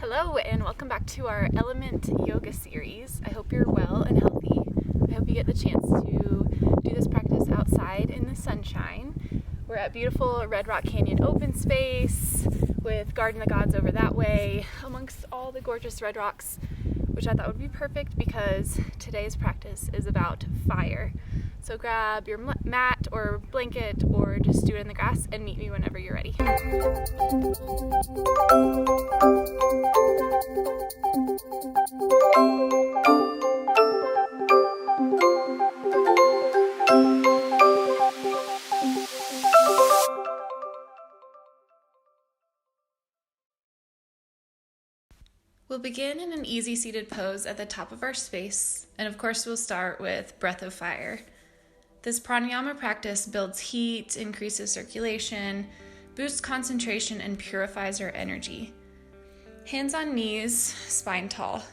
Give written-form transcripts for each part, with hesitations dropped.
Hello and welcome back to our Element Yoga series. I hope you're well and healthy. I hope you get the chance to do this practice outside in the sunshine. We're at beautiful Red Rock Canyon open space with Garden of the Gods over that way amongst all the gorgeous red rocks, which I thought would be perfect because today's practice is about fire. So grab your mat or blanket or just do it in the grass and meet me whenever you're ready. We'll begin in an easy seated pose at the top of our space, and of course we'll start with breath of fire. This pranayama practice builds heat, increases circulation, boosts concentration, and purifies our energy. Hands on knees, spine tall.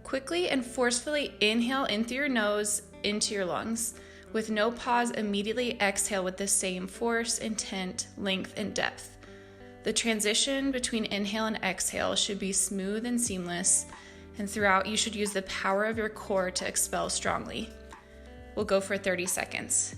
Quickly and forcefully inhale in through your nose into your lungs. With no pause, immediately exhale with the same force, intent, length, and depth. The transition between inhale and exhale should be smooth and seamless, and throughout you should use the power of your core to expel strongly. We'll go for 30 seconds.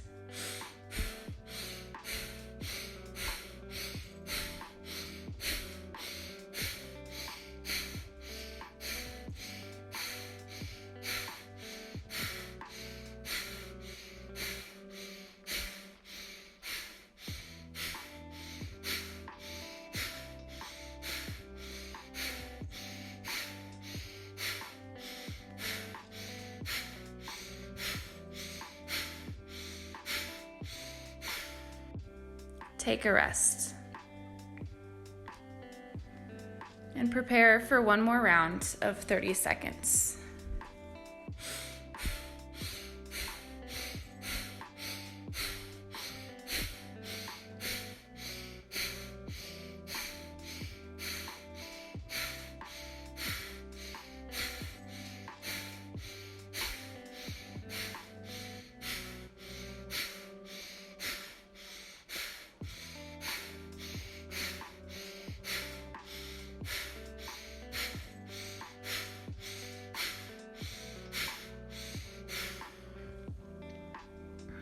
Take a rest. And prepare for one more round of 30 seconds.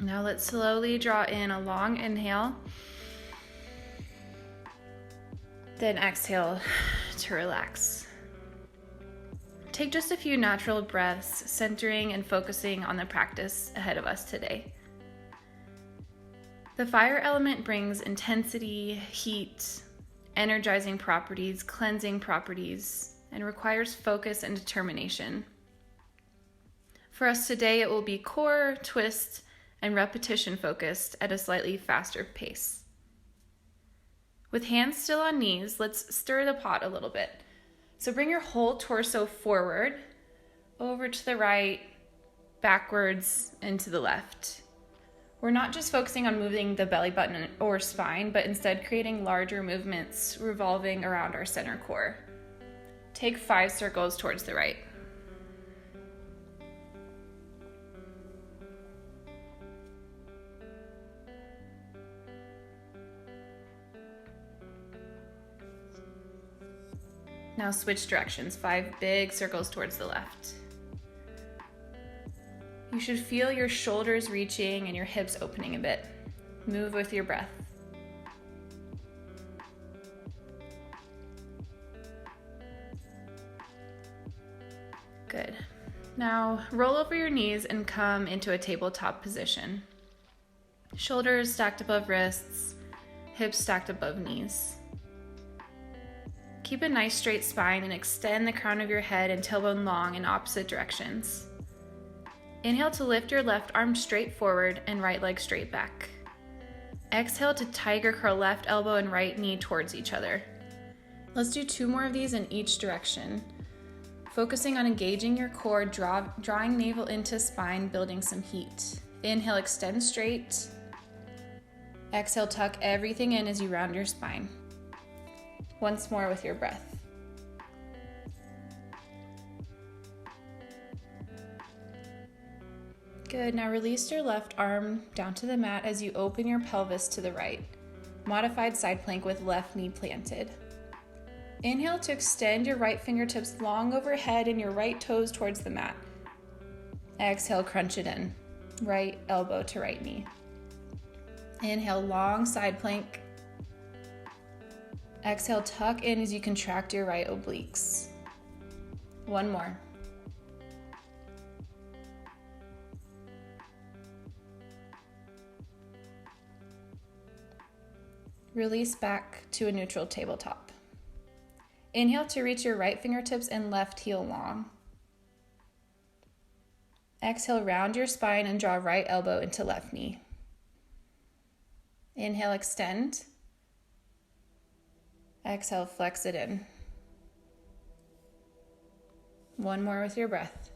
Now let's slowly draw in a long inhale, then exhale to relax. Take just a few natural breaths, centering and focusing on the practice ahead of us today. The fire element brings intensity, heat, energizing properties, cleansing properties, and requires focus and determination. For us today, it will be core, twist, and repetition focused at a slightly faster pace. With hands still on knees, let's stir the pot a little bit. So bring your whole torso forward, over to the right, backwards, and to the left. We're not just focusing on moving the belly button or spine, but instead creating larger movements revolving around our center core. Take 5 circles towards the right. Now switch directions, 5 big circles towards the left. You should feel your shoulders reaching and your hips opening a bit. Move with your breath. Good. Now roll over your knees and come into a tabletop position. Shoulders stacked above wrists, hips stacked above knees. Keep a nice straight spine and extend the crown of your head and tailbone long in opposite directions. Inhale to lift your left arm straight forward and right leg straight back. Exhale to tiger curl left elbow and right knee towards each other. Let's do 2 more of these in each direction. Focusing on engaging your core, drawing navel into spine, building some heat. Inhale, extend straight. Exhale, tuck everything in as you round your spine. Once more with your breath. Good, now release your left arm down to the mat as you open your pelvis to the right. Modified side plank with left knee planted. Inhale to extend your right fingertips long overhead and your right toes towards the mat. Exhale, crunch it in. Right elbow to right knee. Inhale, long side plank. Exhale, tuck in as you contract your right obliques. One more. Release back to a neutral tabletop. Inhale to reach your right fingertips and left heel long. Exhale, round your spine and draw right elbow into left knee. Inhale, extend. Exhale, flex it in. One more with your breath.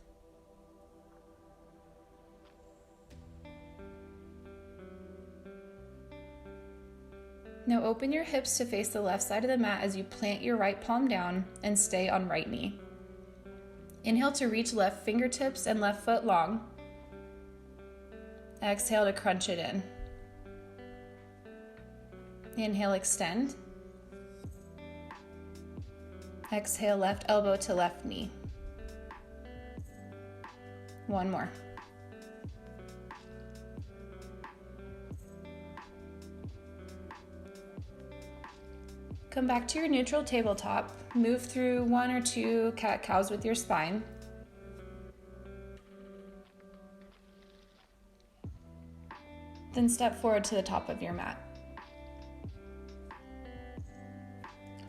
Now open your hips to face the left side of the mat as you plant your right palm down and stay on right knee. Inhale to reach left fingertips and left foot long. Exhale to crunch it in. Inhale, extend. Exhale, left elbow to left knee. One more. Come back to your neutral tabletop. Move through one or two cat-cows with your spine. Then step forward to the top of your mat.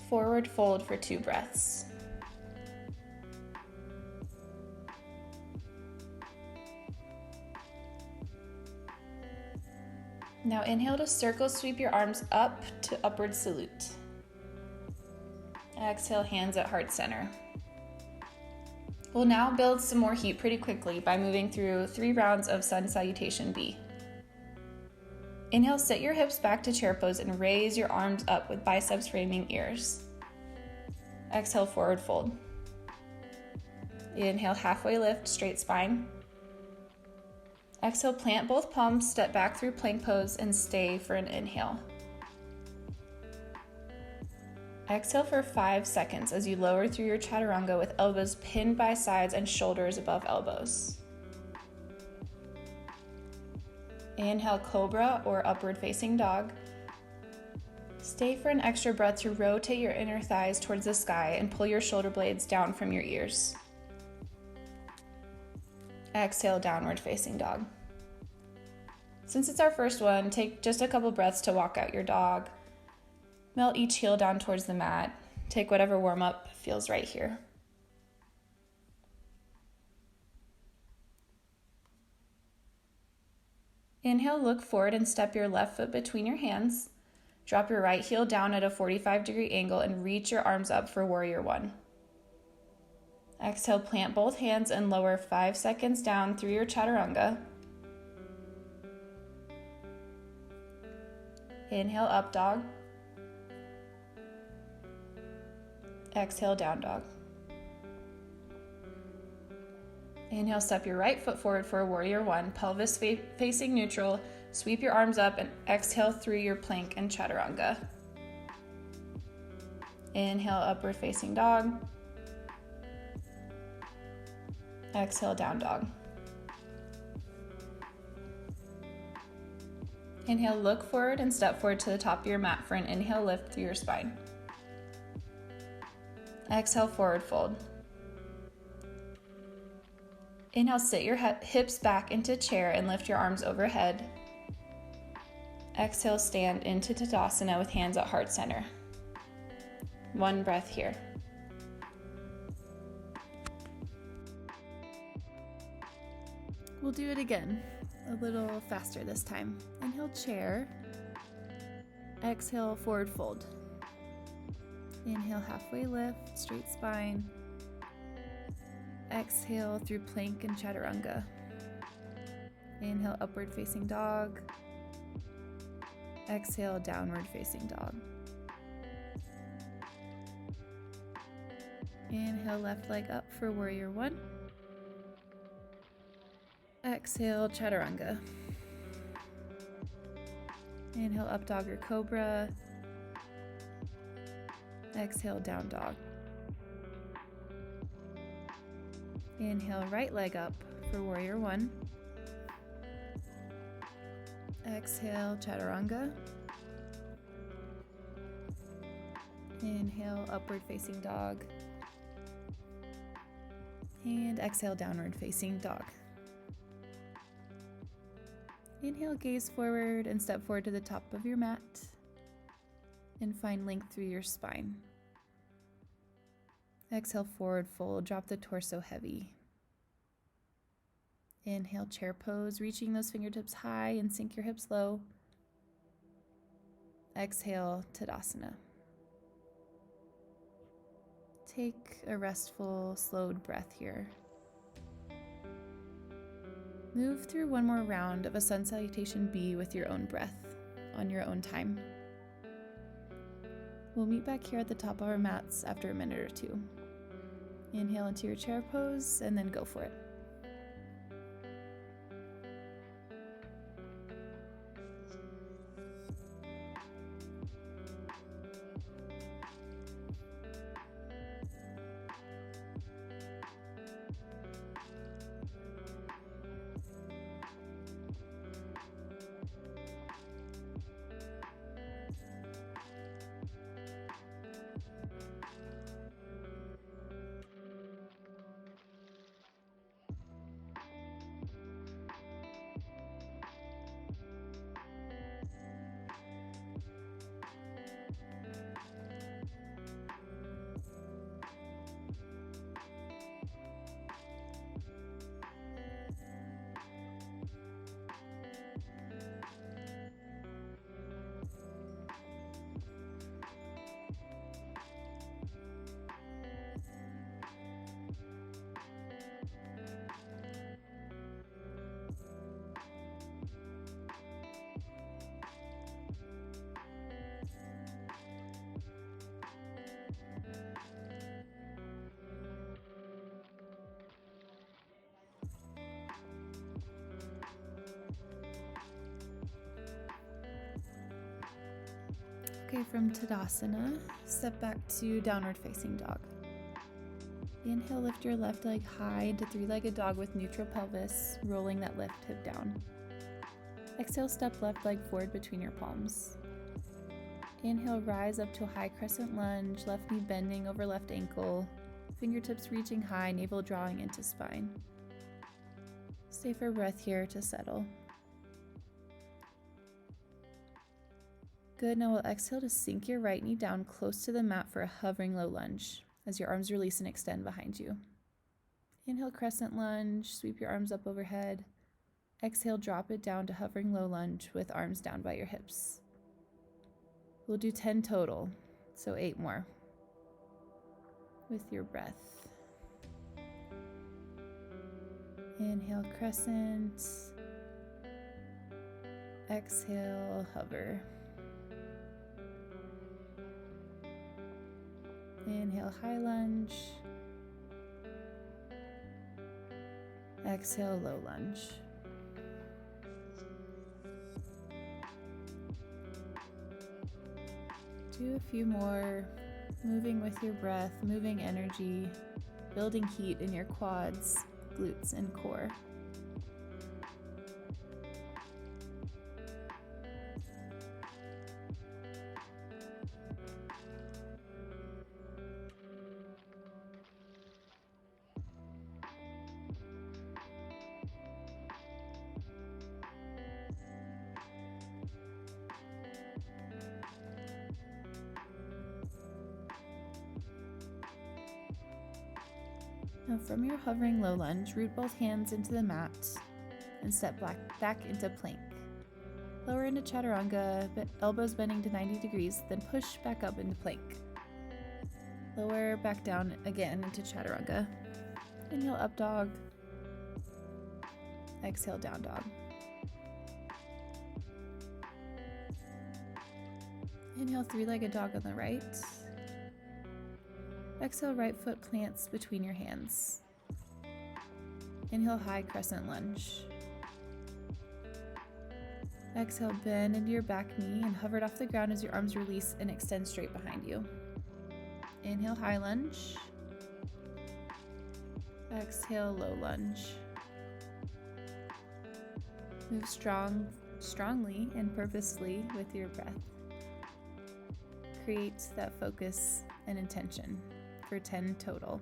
Forward fold for 2 breaths. Now inhale to circle sweep your arms up to upward salute. Exhale, hands at heart center. We'll now build some more heat pretty quickly by moving through 3 rounds of sun salutation B. Inhale, sit your hips back to chair pose and raise your arms up with biceps framing ears. Exhale, forward fold. Inhale, halfway lift, straight spine. Exhale, plant both palms, step back through plank pose and stay for an inhale. Exhale for 5 seconds as you lower through your chaturanga with elbows pinned by sides and shoulders above elbows. Inhale, cobra or upward facing dog. Stay for an extra breath to rotate your inner thighs towards the sky and pull your shoulder blades down from your ears. Exhale, downward facing dog. Since it's our first one, take just a couple breaths to walk out your dog. Melt each heel down towards the mat. Take whatever warm-up feels right here. Inhale, look forward and step your left foot between your hands. Drop your right heel down at a 45-degree angle and reach your arms up for warrior 1. Exhale, plant both hands and lower 5 seconds down through your chaturanga. Inhale, up dog. Exhale, down dog. Inhale, step your right foot forward for a warrior 1, pelvis facing neutral. Sweep your arms up and exhale through your plank and chaturanga. Inhale, upward facing dog. Exhale, down dog. Inhale, look forward and step forward to the top of your mat for an inhale lift through your spine. Exhale, forward fold. Inhale, sit your hips back into chair and lift your arms overhead. Exhale, stand into Tadasana with hands at heart center. 1 breath here. We'll do it again, a little faster this time. Inhale, chair. Exhale, forward fold. Inhale, halfway lift, straight spine. Exhale through plank and chaturanga. Inhale, upward facing dog. Exhale, downward facing dog. Inhale, left leg up for warrior 1. Exhale, chaturanga. Inhale, up dog or cobra. Exhale, down dog. Inhale, right leg up for warrior one. Exhale, chaturanga. Inhale, upward facing dog. And exhale, downward facing dog. Inhale, gaze forward and step forward to the top of your mat. And find length through your spine. Exhale, forward fold, drop the torso heavy. Inhale, chair pose, reaching those fingertips high and sink your hips low. Exhale, Tadasana. Take a restful, slowed breath here. Move through one more round of a sun salutation B with your own breath, on your own time. We'll meet back here at the top of our mats after a minute or two. Inhale into your chair pose and then go for it. Okay, from Tadasana, step back to downward facing dog. Inhale, lift your left leg high into three-legged dog with neutral pelvis, rolling that left hip down. Exhale, step left leg forward between your palms. Inhale, rise up to a high crescent lunge, left knee bending over left ankle, fingertips reaching high, navel drawing into spine. Stay for a breath here to settle. Good, now we'll exhale to sink your right knee down close to the mat for a hovering low lunge as your arms release and extend behind you. Inhale, crescent lunge, sweep your arms up overhead. Exhale, drop it down to hovering low lunge with arms down by your hips. We'll do 10 total, so 8 more with your breath. Inhale, crescent. Exhale, hover. Inhale, high lunge. Exhale, low lunge. Do a few more, moving with your breath, moving energy, building heat in your quads, glutes, and core. Now from your hovering low lunge, root both hands into the mat and step back into plank. Lower into chaturanga, elbows bending to 90 degrees, then push back up into plank. Lower back down again into chaturanga. Inhale, up dog. Exhale, down dog. Inhale, three-legged dog on the right. Exhale, right foot plants between your hands. Inhale, high crescent lunge. Exhale, bend into your back knee and hover it off the ground as your arms release and extend straight behind you. Inhale, high lunge. Exhale, low lunge. Move strongly and purposefully with your breath. Create that focus and intention for 10 total.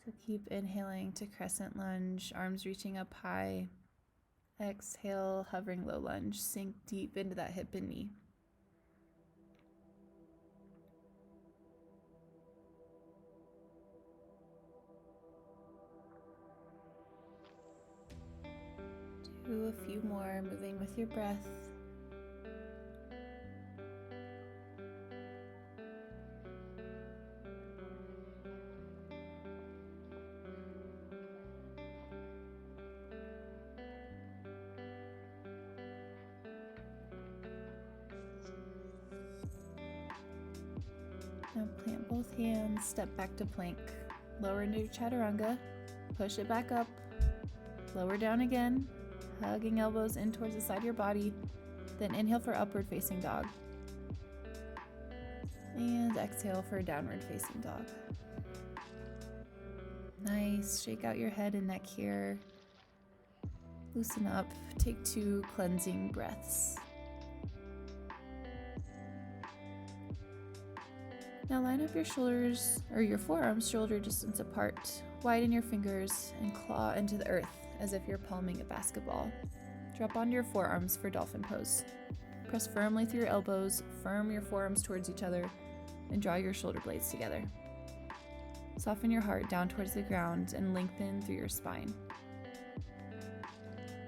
So keep inhaling to crescent lunge, arms reaching up high. Exhale, hovering low lunge. Sink deep into that hip and knee. Do a few more, moving with your breath. Now plant both hands, step back to plank. Lower into your chaturanga, push it back up, lower down again, hugging elbows in towards the side of your body, then inhale for upward facing dog. And exhale for downward facing dog. Nice, shake out your head and neck here. Loosen up, take 2 cleansing breaths. Now line up your shoulders, or your forearms shoulder distance apart. Widen your fingers and claw into the earth as if you're palming a basketball. Drop onto your forearms for dolphin pose. Press firmly through your elbows, firm your forearms towards each other, and draw your shoulder blades together. Soften your heart down towards the ground and lengthen through your spine.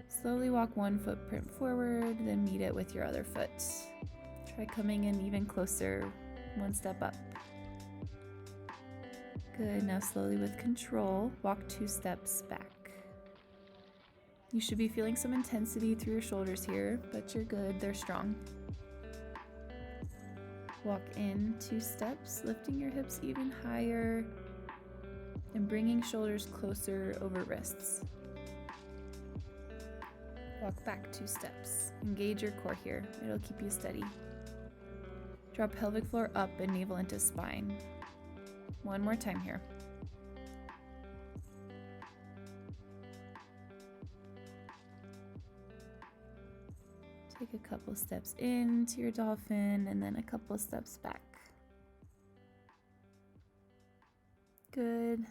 Slowly walk one footprint forward, then meet it with your other foot. Try coming in even closer, one step up. Good, now slowly with control, walk 2 steps back. You should be feeling some intensity through your shoulders here, but you're good, they're strong. Walk in 2 steps, lifting your hips even higher and bringing shoulders closer over wrists. Walk back 2 steps. Engage your core here, it'll keep you steady. Draw pelvic floor up and navel into spine. One more time here. Take a couple steps into your dolphin and then a couple steps back. Good.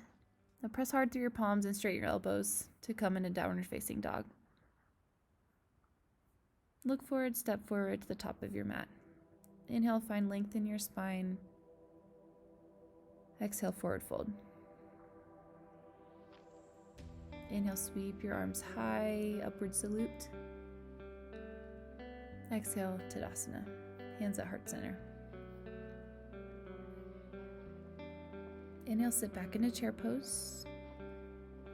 Now press hard through your palms and straighten your elbows to come in a downward facing dog. Look forward, step forward to the top of your mat. Inhale, find length in your spine. Exhale, forward fold. Inhale, sweep your arms high, upward salute. Exhale, Tadasana, hands at heart center. Inhale, sit back into chair pose.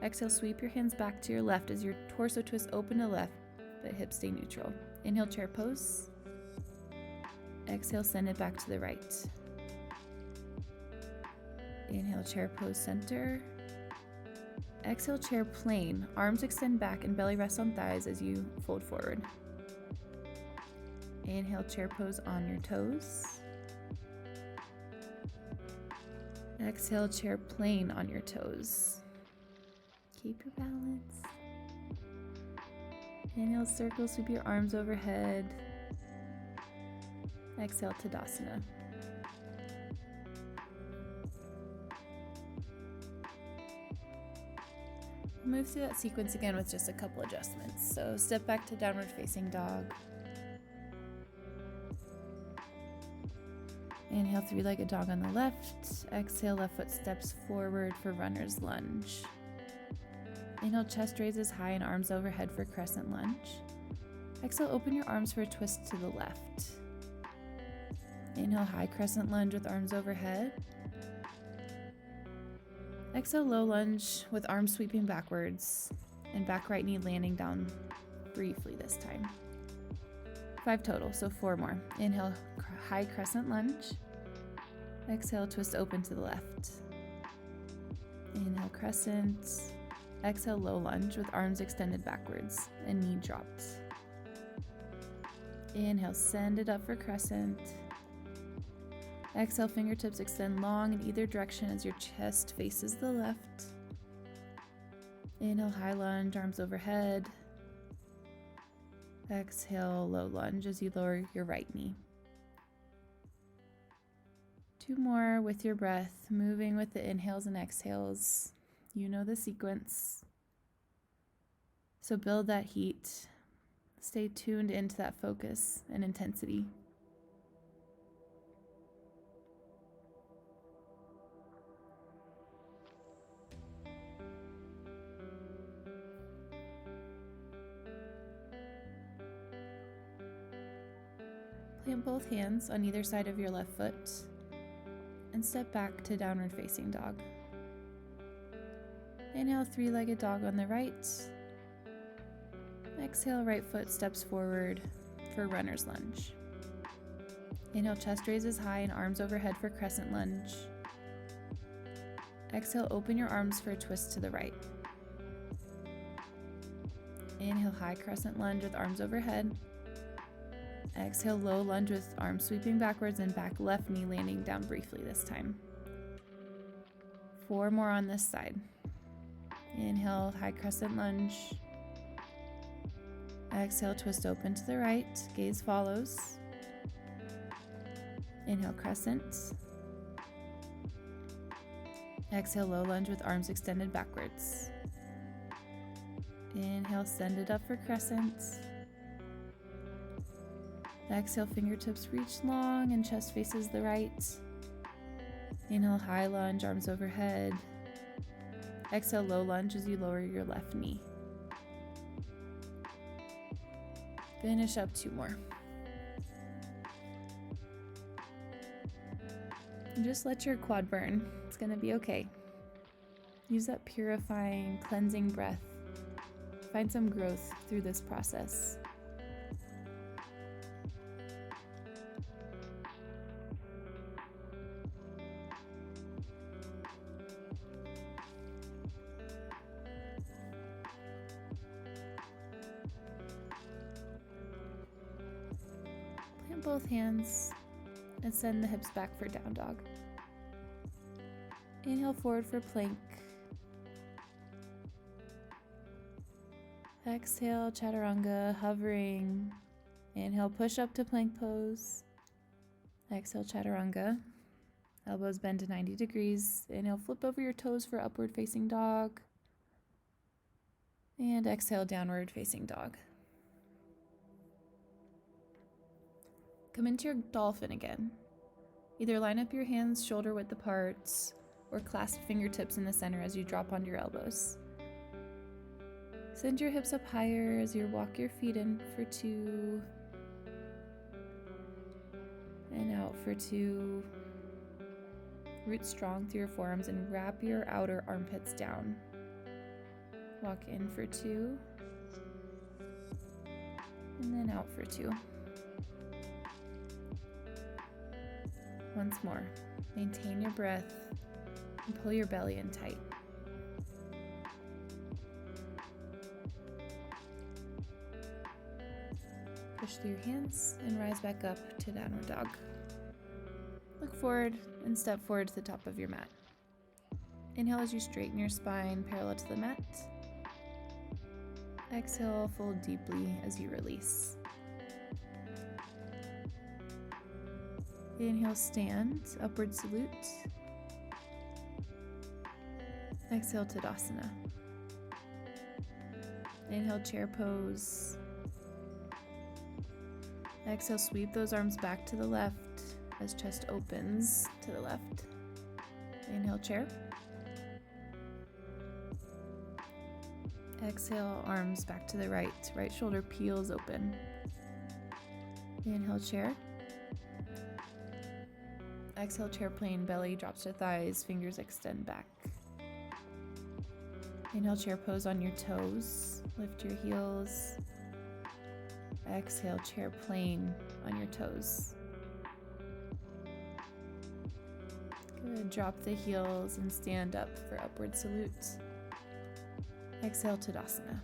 Exhale, sweep your hands back to your left as your torso twists open to left, but hips stay neutral. Inhale, chair pose. Exhale, send it back to the right. Inhale, chair pose, center. Exhale, chair plane. Arms extend back and belly rests on thighs as you fold forward. Inhale, chair pose on your toes. Exhale, chair plane on your toes. Keep your balance. Inhale, circle, sweep your arms overhead. Exhale, Tadasana. Move through that sequence again with just a couple adjustments. So step back to downward facing dog. Inhale, 3-legged dog on the left. Exhale, left foot steps forward for runner's lunge. Inhale, chest raises high and arms overhead for crescent lunge. Exhale, open your arms for a twist to the left. Inhale, high crescent lunge with arms overhead. Exhale, low lunge with arms sweeping backwards and back right knee landing down briefly this time. 5 total, so 4 more. Inhale, high crescent lunge. Exhale, twist open to the left. Inhale, crescent. Exhale, low lunge with arms extended backwards and knee dropped. Inhale, send it up for crescent. Exhale, fingertips extend long in either direction as your chest faces the left. Inhale, high lunge, arms overhead. Exhale, low lunge as you lower your right knee. 2 more with your breath, moving with the inhales and exhales. You know the sequence. So build that heat. Stay tuned into that focus and intensity. Plant both hands on either side of your left foot and step back to downward facing dog. Inhale, 3-legged dog on the right. Exhale, right foot steps forward for runner's lunge. Inhale, chest raises high and arms overhead for crescent lunge. Exhale, open your arms for a twist to the right. Inhale, high crescent lunge with arms overhead. Exhale, low lunge with arms sweeping backwards and back left knee landing down briefly this time. 4 more on this side. Inhale, high crescent lunge. Exhale, twist open to the right, gaze follows. Inhale, crescent. Exhale, low lunge with arms extended backwards. Inhale, send it up for crescent. Exhale, fingertips reach long and chest faces the right. Inhale, high lunge, arms overhead. Exhale, low lunge as you lower your left knee. Finish up 2 more. And just let your quad burn. It's gonna be okay. Use that purifying, cleansing breath. Find some growth through this process. Plant both hands and send the hips back for down dog. Inhale forward for plank. Exhale, chaturanga, hovering. Inhale, push up to plank pose. Exhale, chaturanga. Elbows bend to 90 degrees. Inhale, flip over your toes for upward facing dog. And exhale, downward facing dog. Come into your dolphin again. Either line up your hands shoulder width apart or clasp fingertips in the center as you drop onto your elbows. Send your hips up higher as you walk your feet in for 2 and out for 2. Root strong through your forearms and wrap your outer armpits down. Walk in for 2 and then out for 2. Once more, maintain your breath and pull your belly in tight. Push through your hands and rise back up to downward dog. Look forward and step forward to the top of your mat. Inhale as you straighten your spine parallel to the mat. Exhale, fold deeply as you release. Inhale, stand, upward salute. Exhale, Tadasana. Inhale, chair pose. Exhale, sweep those arms back to the left as chest opens to the left. Inhale, chair. Exhale, arms back to the right. Right shoulder peels open. Inhale, chair. Exhale, chair plane, belly drops to thighs, fingers extend back. Inhale, chair pose on your toes. Lift your heels. Exhale, chair plane on your toes. Good. Drop the heels and stand up for upward salute. Exhale, Tadasana.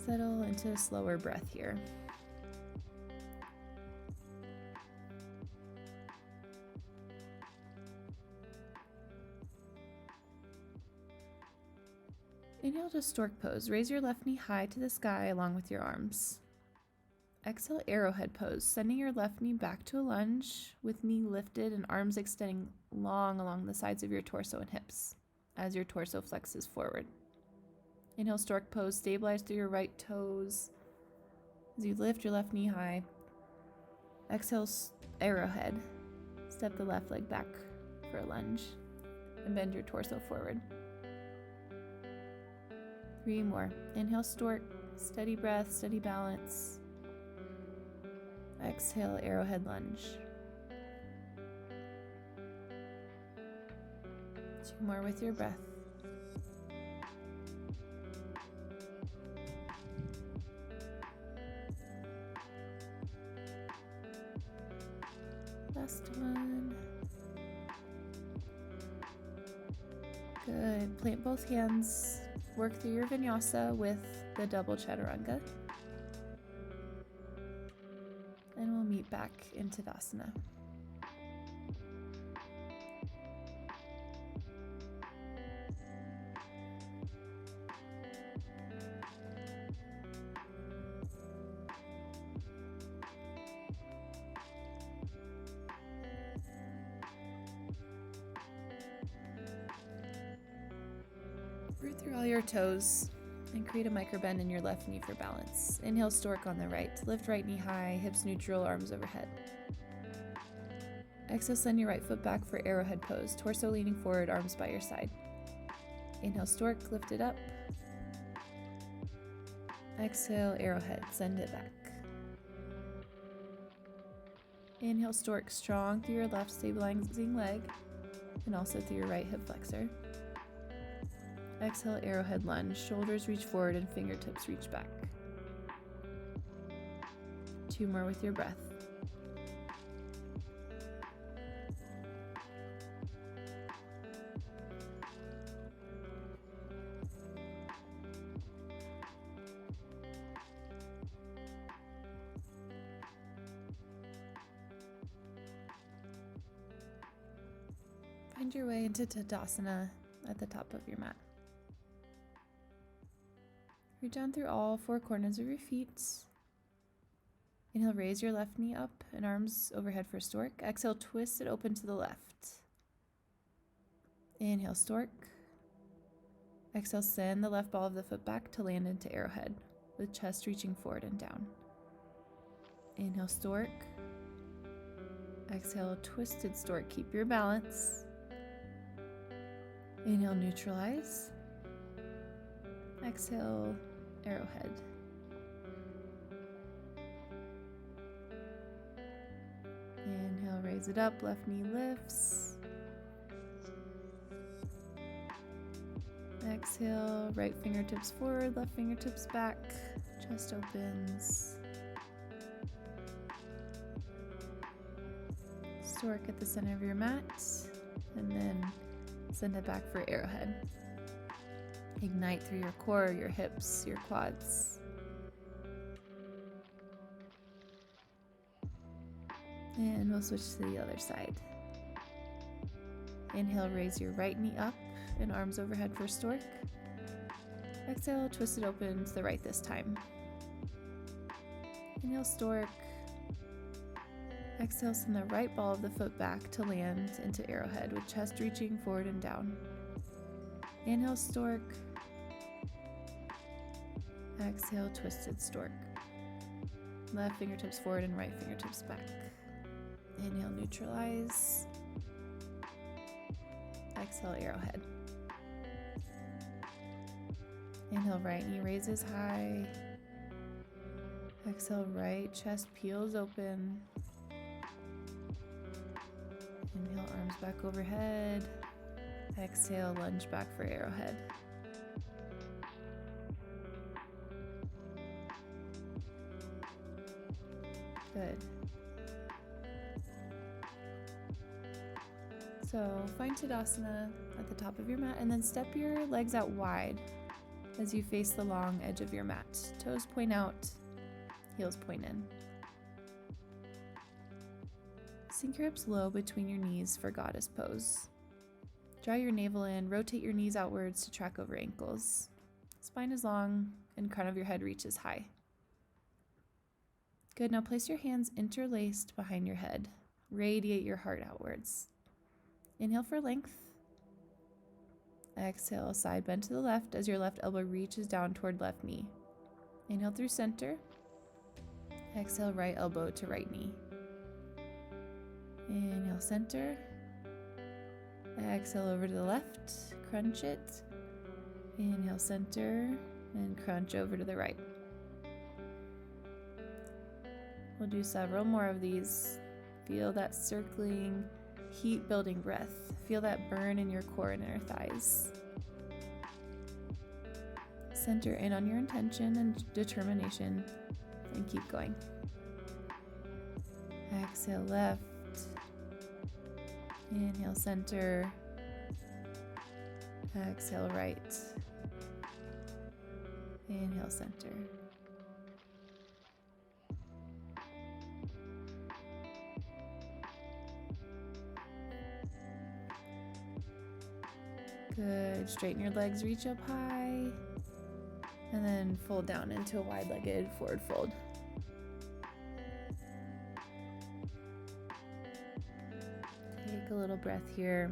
Settle into a slower breath here. Inhale to Stork pose. Raise your left knee high to the sky along with your arms. Exhale, arrowhead pose, sending your left knee back to a lunge with knee lifted and arms extending long along the sides of your torso and hips as your torso flexes forward. Inhale, Stork pose, stabilize through your right toes as you lift your left knee high. Exhale, arrowhead. Step the left leg back for a lunge and bend your torso forward. 3 more. Inhale, Stork, steady breath, steady balance. Exhale, arrowhead lunge. 2 more with your breath. Last one. Good. Plant both hands. Work through your vinyasa with the double chaturanga. And we'll meet back in Tadasana. Root through all your toes and create a micro bend in your left knee for balance. Inhale, Stork on the right. Lift right knee high, hips neutral, arms overhead. Exhale, send your right foot back for arrowhead pose. Torso leaning forward, arms by your side. Inhale, Stork, lift it up. Exhale, arrowhead, send it back. Inhale, Stork, strong through your left stabilizing leg and also through your right hip flexor. Exhale, arrowhead lunge. Shoulders reach forward and fingertips reach back. 2 more with your breath. Find your way into Tadasana at the top of your mat. Reach down through all 4 corners of your feet. Inhale, raise your left knee up and arms overhead for Stork. Exhale, twist it open to the left. Inhale, Stork. Exhale, send the left ball of the foot back to land into arrowhead with chest reaching forward and down. Inhale, Stork. Exhale, twisted Stork. Keep your balance. Inhale, neutralize. Exhale, arrowhead. Inhale, raise it up, left knee lifts. Exhale, right fingertips forward, left fingertips back, chest opens. Stork at the center of your mat, and then send it back for arrowhead. Ignite through your core, your hips, your quads. And we'll switch to the other side. Inhale, raise your right knee up and arms overhead for Stork. Exhale, twist it open to the right this time. Inhale, Stork. Exhale, send the right ball of the foot back to land into arrowhead with chest reaching forward and down. Inhale, Stork. Exhale, twisted Stork. Left fingertips forward and right fingertips back. Inhale, neutralize. Exhale, arrowhead. Inhale, right knee raises high. Exhale, right chest peels open. Inhale, arms back overhead. Exhale, lunge back for arrowhead. Good. So find Tadasana at the top of your mat and then step your legs out wide as you face the long edge of your mat. Toes point out, heels point in. Sink your hips low between your knees for goddess pose. Draw your navel in, rotate your knees outwards to track over ankles. Spine is long and crown of your head reaches high. Good, now place your hands interlaced behind your head. Radiate your heart outwards. Inhale for length. Exhale, side bend to the left as your left elbow reaches down toward left knee. Inhale through center. Exhale, right elbow to right knee. Inhale, center. Exhale over to the left, crunch it. Inhale, center, and crunch over to the right. We'll do several more of these. Feel that circling, heat-building breath. Feel that burn in your core and inner thighs. Center in on your intention and determination, and keep going. Exhale, left. Inhale, center. Exhale, right. Inhale, center. Good. Straighten your legs, reach up high, and then fold down into a wide-legged forward fold. Take a little breath here,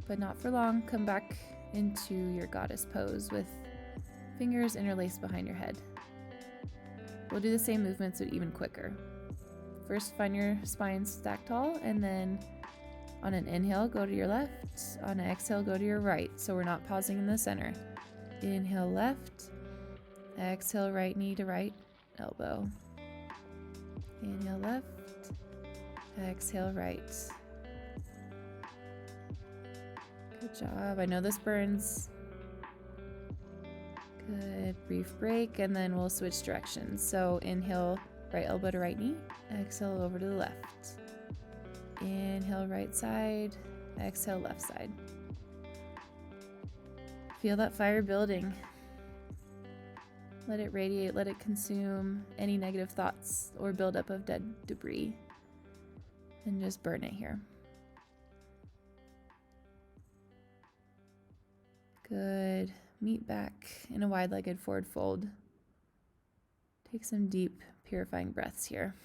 but not for long. Come back into your goddess pose with fingers interlaced behind your head. We'll do the same movements, but even quicker. First, find your spine stacked tall, and then on an inhale, go to your left. On an exhale, go to your right. So we're not pausing in the center. Inhale, left. Exhale, right knee to right elbow. Inhale, left. Exhale, right. Good job. I know this burns. Good. Brief break, and then we'll switch directions. So inhale, right elbow to right knee. Exhale, over to the left. Inhale, right side. Exhale, left side. Feel that fire building. Let it radiate, let it consume any negative thoughts or buildup of dead debris. And just burn it here. Good. Meet back in a wide-legged forward fold. Take some deep, purifying breaths here.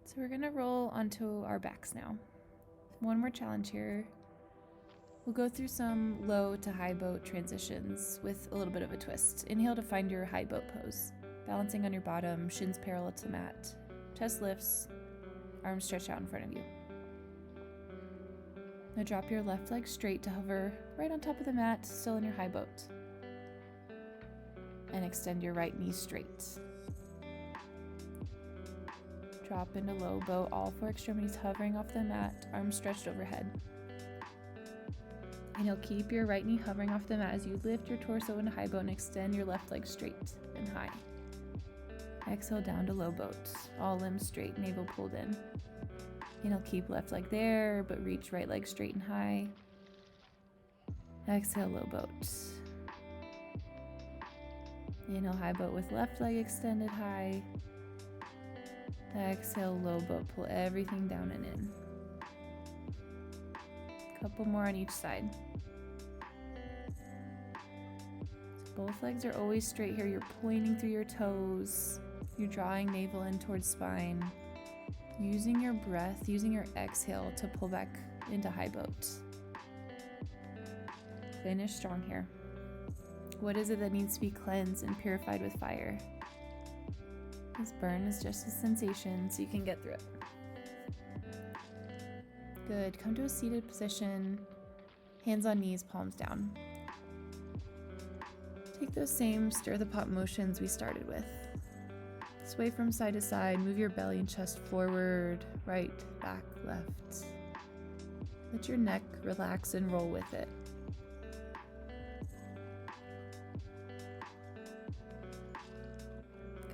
So we're going to roll onto our backs now. One more challenge here. We'll go through some low to high boat transitions with a little bit of a twist. Inhale to find your high boat pose. Balancing on your bottom, shins parallel to mat. Chest lifts, arms stretch out in front of you. Now drop your left leg straight to hover right on top of the mat, still in your high boat. And extend your right knee straight. Drop into low boat, all four extremities hovering off the mat, arms stretched overhead. And you'll keep your right knee hovering off the mat as you lift your torso into high boat and extend your left leg straight and high. Exhale down to low boat, all limbs straight, navel pulled in. You'll keep left leg there, but reach right leg straight and high. Exhale, low boat. Inhale, high boat with left leg extended high. Exhale, low boat, pull everything down and in. Couple more on each side. So both legs are always straight here. You're pointing through your toes. You're drawing navel in towards spine. Using your breath, using your exhale to pull back into high boat. Finish strong here. What is it that needs to be cleansed and purified with fire? This burn is just a sensation, so you can get through it. Good. Come to a seated position. Hands on knees, palms down. Take those same stir the pot motions we started with. Sway from side to side. Move your belly and chest forward, right, back, left. Let your neck relax and roll with it.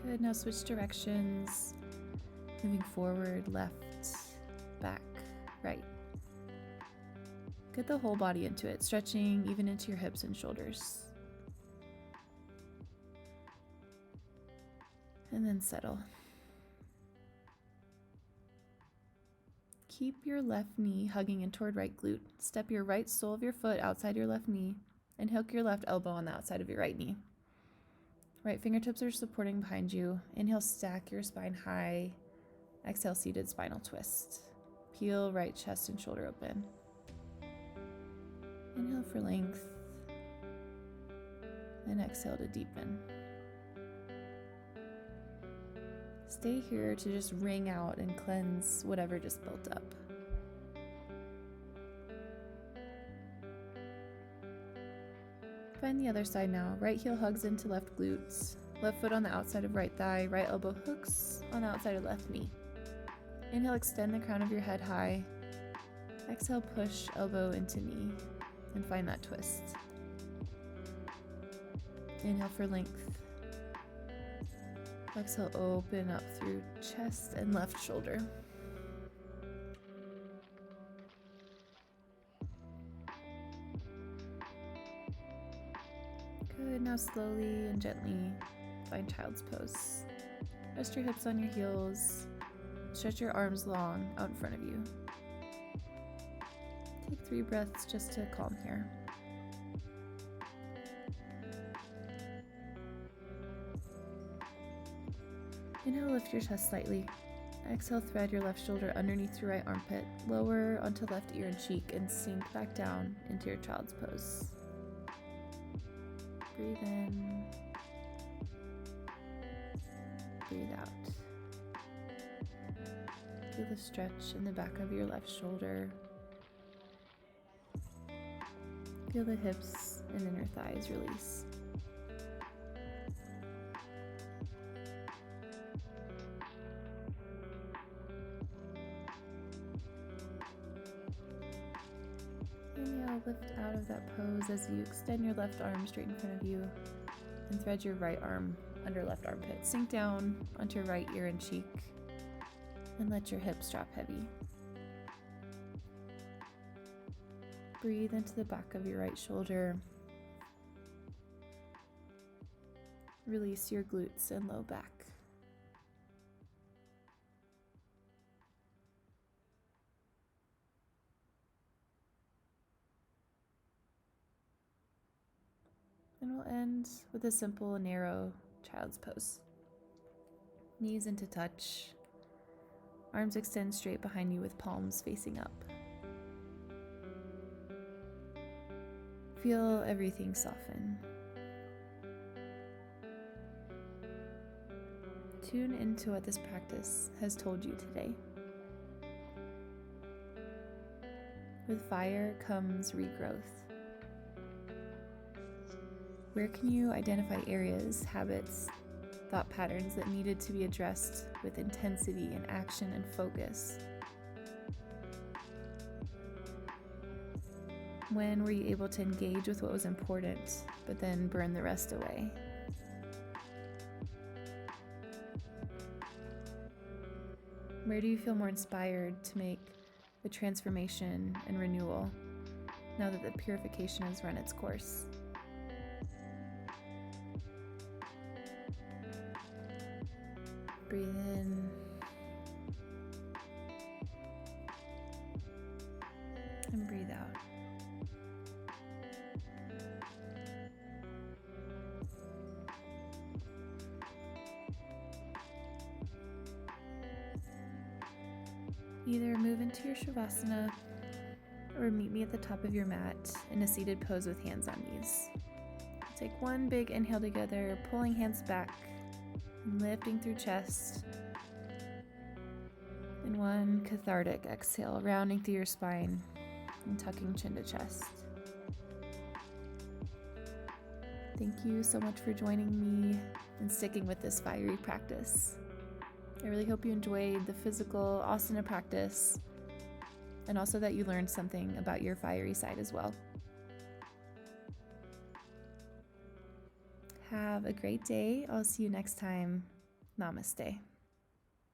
Good, now switch directions. Moving forward, left, back, right. Get the whole body into it, stretching even into your hips and shoulders. And then settle. Keep your left knee hugging in toward right glute. Step your right sole of your foot outside your left knee and hook your left elbow on the outside of your right knee. Right fingertips are supporting behind you. Inhale, stack your spine high. Exhale, seated spinal twist. Peel right chest and shoulder open. Inhale for length. And exhale to deepen. Stay here to just wring out and cleanse whatever just built up. Find the other side now. Right heel hugs into left glutes. Left foot on the outside of right thigh. Right elbow hooks on the outside of left knee. Inhale, extend the crown of your head high. Exhale, push elbow into knee and find that twist. Inhale for length. Exhale, open up through chest and left shoulder. Good, now slowly and gently find child's pose. Rest your hips on your heels. Stretch your arms long out in front of you. Take 3 breaths just to calm here. Inhale, lift your chest slightly. Exhale, thread your left shoulder underneath your right armpit, lower onto left ear and cheek, and sink back down into your child's pose. Breathe in. Breathe out. Feel the stretch in the back of your left shoulder. Feel the hips and inner thighs release. Inhale, lift out of that pose as you extend your left arm straight in front of you and thread your right arm under left armpit. Sink down onto your right ear and cheek and let your hips drop heavy. Breathe into the back of your right shoulder. Release your glutes and low back. And we'll end with a simple, narrow child's pose. Knees into touch. Arms extend straight behind you with palms facing up. Feel everything soften. Tune into what this practice has told you today. With fire comes regrowth. Where can you identify areas, habits, thought patterns that needed to be addressed with intensity and action and focus? When were you able to engage with what was important, but then burn the rest away? Where do you feel more inspired to make the transformation and renewal now that the purification has run its course? Breathe in and breathe out. Either move into your Shavasana or meet me at the top of your mat in a seated pose with hands on knees. Take one big inhale together, pulling hands back, lifting through chest. And one cathartic exhale, rounding through your spine and tucking chin to chest. Thank you so much for joining me and sticking with this fiery practice. I really hope you enjoyed the physical asana practice and also that you learned something about your fiery side as well. Have a great day. I'll see you next time. Namaste.